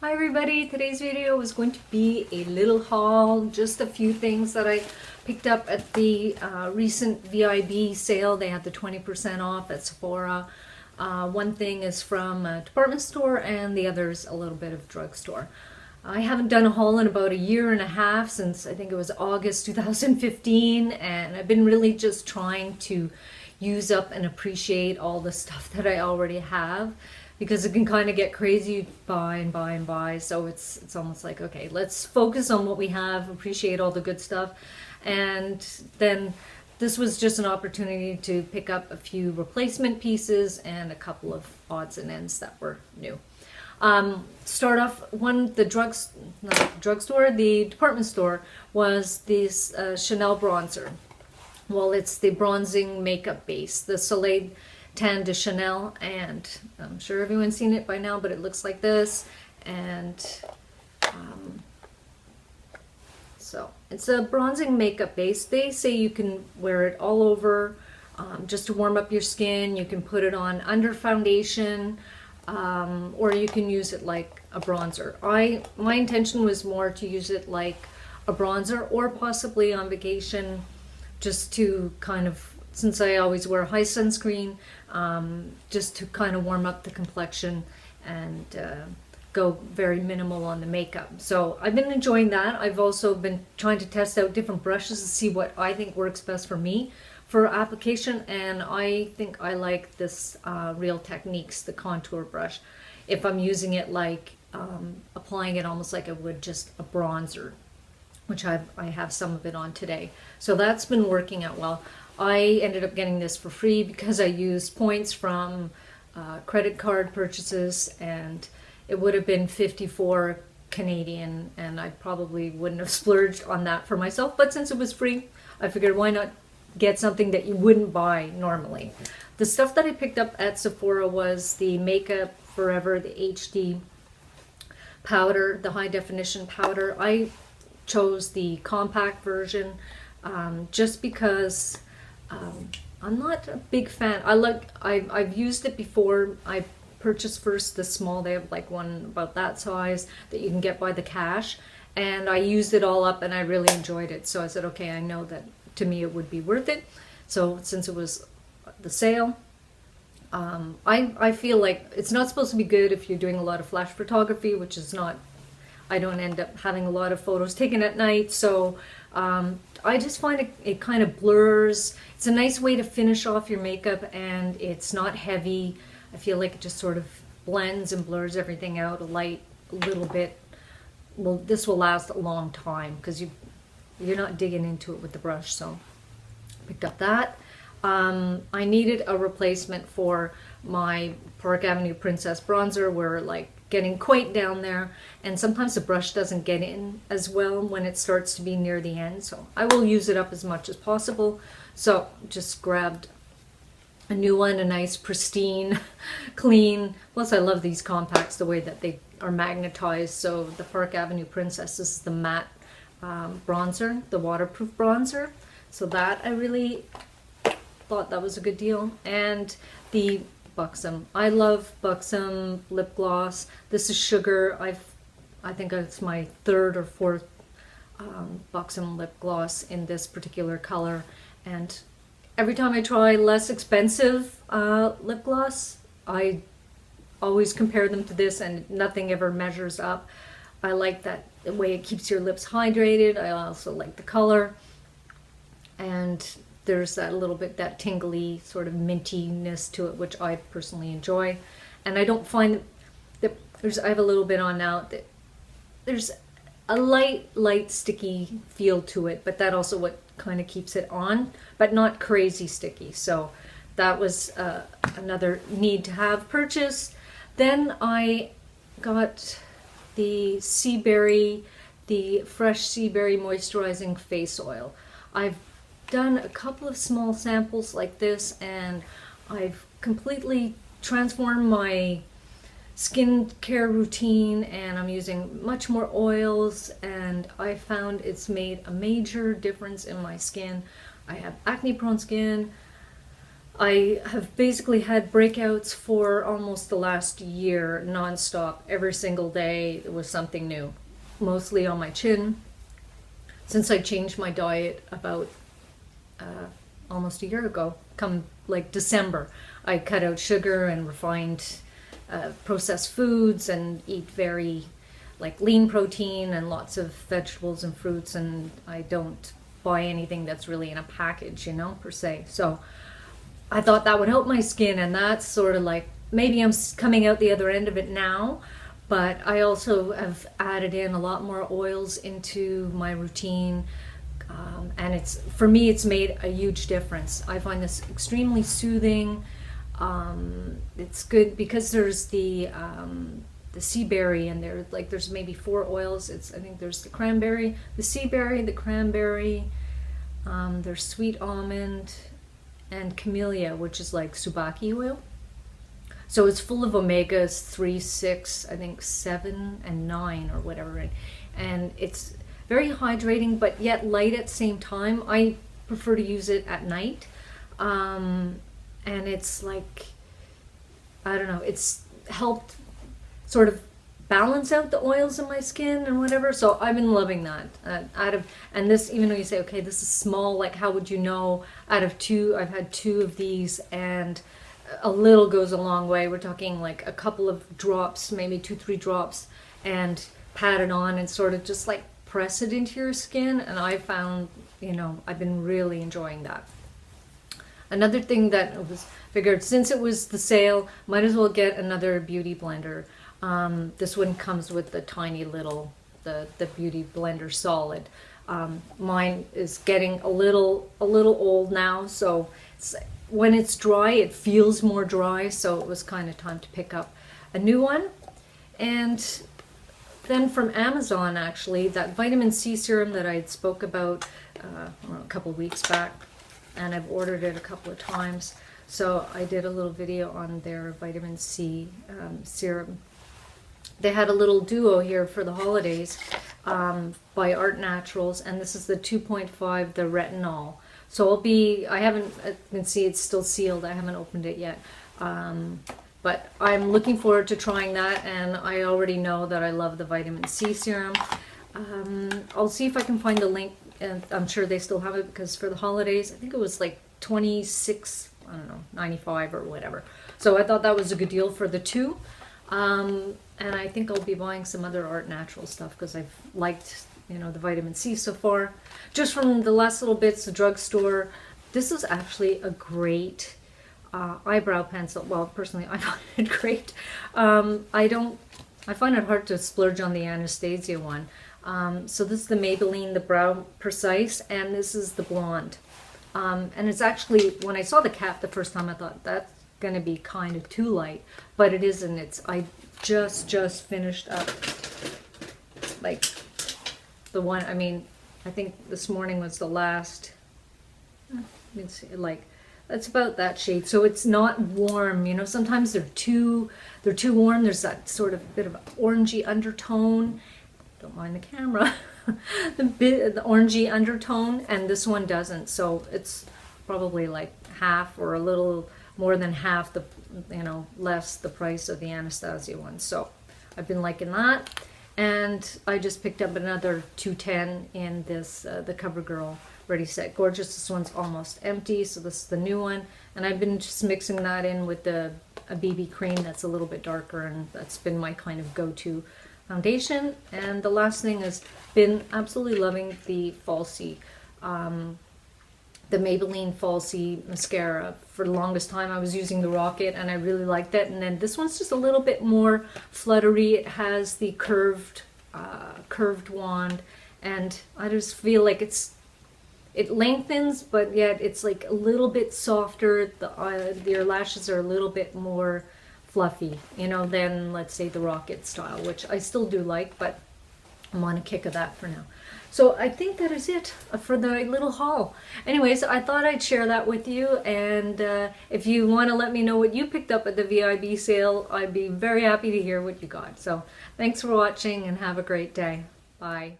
Hi everybody, today's video is going to be a little haul, just a few things that I picked up at the recent VIB sale. They had the 20% off at Sephora. One thing is from a department store and the other is a little bit of drugstore. I haven't done a haul in about a year and a half, since I think it was August 2015, and I've been really just trying to use up and appreciate all the stuff that I already have, because it can kind of get crazy, buy and buy and buy. So it's almost like, okay, let's focus on what we have, appreciate all the good stuff. And then this was just an opportunity to pick up a few replacement pieces and a couple of odds and ends that were new. Start off, the drugstore, the department store, was this Chanel bronzer. Well, it's the bronzing makeup base, the Soleil Tan de Chanel, and I'm sure everyone's seen it by now, but it looks like this. And so it's a bronzing makeup base. They say you can wear it all over, just to warm up your skin. You can put it on under foundation, or you can use it like a bronzer. My intention was more to use it like a bronzer, or possibly on vacation, just to kind of, since I always wear high sunscreen, just to kind of warm up the complexion and go very minimal on the makeup. So I've been enjoying that. I've also been trying to test out different brushes to see what I think works best for me for application, and I think I like this Real Techniques, the contour brush, if I'm using it like applying it almost like I would just a bronzer, which I have some of it on today. So that's been working out well. I ended up getting this for free because I used points from credit card purchases, and it would have been 54 Canadian, and I probably wouldn't have splurged on that for myself, but since it was free, I figured why not get something that you wouldn't buy normally. The stuff that I picked up at Sephora was the Makeup Forever, the HD powder, the high definition powder. I chose the compact version just because I'm not a big fan. I've used it before. I purchased first the small. They have like one about that size that you can get by the cash, and I used it all up and I really enjoyed it. So I said, okay, I know that to me it would be worth it. So since it was the sale, I feel like it's not supposed to be good if you're doing a lot of flash photography, which is not, I don't end up having a lot of photos taken at night. So I just find it kind of blurs. It's a nice way to finish off your makeup, and it's not heavy. I feel like it just sort of blends and blurs everything out a little bit. Well, this will last a long time because you're not digging into it with the brush. So picked up that. I needed a replacement for my Park Avenue Princess bronzer. We're like getting quite down there, and sometimes the brush doesn't get in as well when it starts to be near the end, so I will use it up as much as possible. So just grabbed a new one, a nice pristine clean, plus I love these compacts the way that they are magnetized. So the Park Avenue Princess, this is the matte bronzer, the waterproof bronzer, so that I really thought that was a good deal. And the Buxom, I love Buxom lip gloss. This is Sugar. I think it's my third or fourth Buxom lip gloss in this particular color, and every time I try less expensive lip gloss, I always compare them to this, and nothing ever measures up. I like that the way it keeps your lips hydrated. I also like the color, and there's that little bit, that tingly sort of mintiness to it, which I personally enjoy. And I don't find that I have a little bit on now, that there's a light sticky feel to it, but that also what kind of keeps it on, but not crazy sticky. So that was another need to have purchase. Then I got the Sea Berry, the Fresh Sea Berry Moisturizing Face Oil. I've done a couple of small samples like this, and I've completely transformed my skincare routine, and I'm using much more oils, and I found it's made a major difference in my skin. I have acne prone skin. I have basically had breakouts for almost the last year, nonstop. Every single day there was something new, mostly on my chin. Since I changed my diet about almost a year ago, come like December, I cut out sugar and refined processed foods and eat very like lean protein and lots of vegetables and fruits, and I don't buy anything that's really in a package, you know, per se. So I thought that would help my skin, and that's sort of like, maybe I'm coming out the other end of it now, but I also have added in a lot more oils into my routine, and it's, for me, it's made a huge difference. I find this extremely soothing. It's good because there's the sea berry, and there's maybe 4 oils. I think there's the cranberry, the sea berry, the cranberry, there's sweet almond, and camellia, which is like subaki oil. So it's full of omegas 3, 6, I think 7 and 9 or whatever, and it's very hydrating but yet light at the same time. I prefer to use it at night, and it's like, I don't know, it's helped sort of balance out the oils in my skin and whatever. So I've been loving that. And this, even though you say, okay, this is small, like how would you know? Out of 2, I've had 2 of these, and a little goes a long way. We're talking like a couple of drops, maybe 2, 3 drops, and pat it on and sort of just like press it into your skin. And I found, you know, I've been really enjoying that. Another thing that was figured, since it was the sale, might as well get another beauty blender. This one comes with the tiny little, the Beauty Blender Solid. Mine is getting a little old now, so when it's dry, it feels more dry, so it was kind of time to pick up a new one. And then from Amazon, actually, that vitamin C serum that I had spoke about a couple of weeks back, and I've ordered it a couple of times. So I did a little video on their vitamin C serum. They had a little duo here for the holidays by Art Naturals, and this is the 2.5, the retinol. So I haven't, you can see it's still sealed, I haven't opened it yet. But I'm looking forward to trying that, and I already know that I love the vitamin C serum. I'll see if I can find the link, and I'm sure they still have it, because for the holidays, I think it was like 26, I don't know, 95 or whatever. So I thought that was a good deal for the 2. And I think I'll be buying some other Art Natural stuff, because I've liked, you know, the vitamin C so far. Just from the last little bits, the drugstore, this is actually a great eyebrow pencil. Well, personally, I find it great. I find it hard to splurge on the Anastasia one. So this is the Maybelline, the Brow Precise, and this is the blonde. And it's actually, when I saw the cap the first time, I thought that's going to be kind of too light, but it isn't. I just finished up like the one, I mean, I think this morning was the last, let me see, like, that's about that shade. So it's not warm, you know, sometimes they're too warm. There's that sort of bit of orangey undertone. Don't mind the camera. the orangey undertone, and this one doesn't. So it's probably like half or a little more than half the, you know, less the price of the Anastasia one. So I've been liking that. And I just picked up another 210 in this, the CoverGirl Ready Set Gorgeous. This one's almost empty, so this is the new one. And I've been just mixing that in with a BB cream that's a little bit darker, and that's been my kind of go-to foundation. And the last thing has been absolutely loving the Falsy, the Maybelline Falsy mascara. For the longest time I was using the Rocket, and I really liked that. And then this one's just a little bit more fluttery. It has the curved wand, and I just feel like it lengthens, but yet it's like a little bit softer. Your lashes are a little bit more fluffy, you know, than, let's say, the Rocket style, which I still do like, but I'm on a kick of that for now. So I think that is it for the little haul. Anyways, I thought I'd share that with you, and if you want to let me know what you picked up at the VIB sale, I'd be very happy to hear what you got. So thanks for watching, and have a great day. Bye.